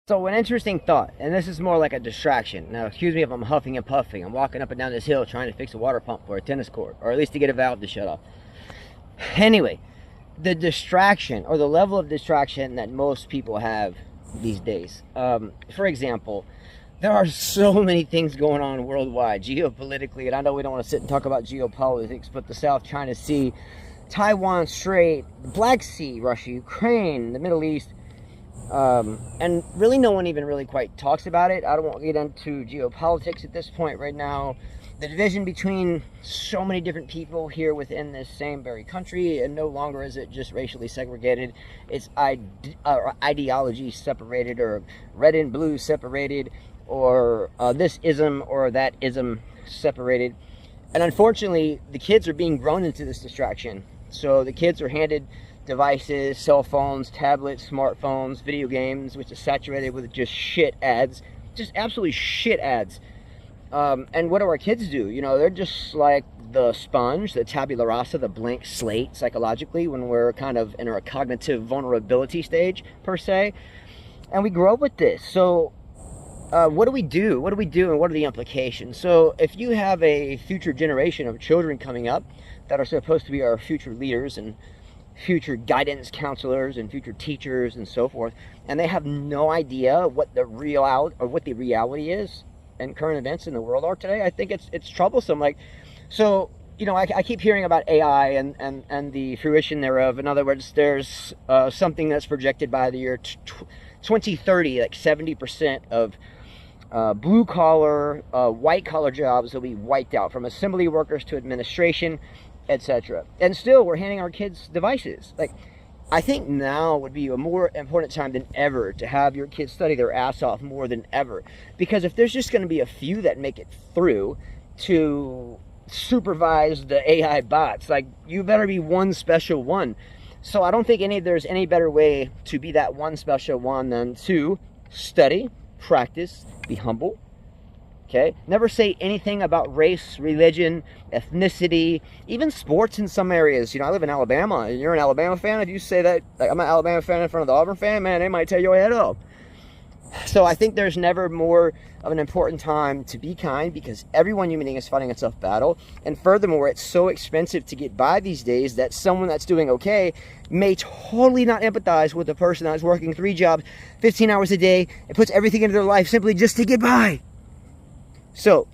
So an interesting thought, and this is more like a distraction. Now, excuse me if I'm huffing and puffing. I'm walking up and down this hill trying to fix a water pump for a tennis court, or at least to get a valve to shut off. Anyway, the distraction, or the level of distraction that most people have these days. For example, there are so many things going on worldwide, geopolitically, and I know we don't want to sit and talk about geopolitics, but the South China Sea, Taiwan Strait, the Black Sea, Russia, Ukraine, the Middle East, and really no one even really quite talks about it. I don't want to get into geopolitics at this point right now. The division between so many different people here within this same very country, and no longer is it just racially segregated. It's ideology separated, or red and blue separated, or this ism or that ism separated. And unfortunately, the kids are being grown into this distraction. So the kids are handed devices, cell phones, tablets, smartphones, video games, which is saturated with just shit ads, just absolutely shit ads. And what do our kids do? You know, they're just like the sponge, the tabula rasa, the blank slate psychologically when we're kind of in a cognitive vulnerability stage, per se. And we grow up with this. So what do we do? What do we do, and what are the implications? So if you have a future generation of children coming up that are supposed to be our future leaders and future guidance counselors and future teachers and so forth, and they have no idea what the reality is and current events in the world are today, I think it's troublesome. Like, so, you know, I keep hearing about AI and the fruition thereof. In other words, there's something that's projected by the year 2030, like 70% of blue collar, white collar jobs will be wiped out, from assembly workers to administration, etc. And still, we're handing our kids devices. Like, I think now would be a more important time than ever to have your kids study their ass off more than ever. Because if there's just going to be a few that make it through to supervise the AI bots, like, you better be one special one. So I don't think there's any better way to be that one special one than to study, practice, be humble. Okay? Never say anything about race, religion, ethnicity, even sports in some areas. You know, I live in Alabama, and you're an Alabama fan. If you say that, like, I'm an Alabama fan in front of the Auburn fan, man, they might tear your head off. So I think there's never more of an important time to be kind, because everyone human being is fighting a tough battle. And furthermore, it's so expensive to get by these days that someone that's doing okay may totally not empathize with a person that's working 3 jobs, 15 hours a day, and puts everything into their life simply just to get by. So,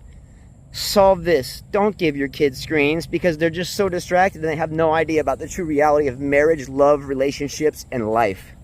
solve this. Don't give your kids screens, because they're just so distracted and they have no idea about the true reality of marriage, love, relationships, and life.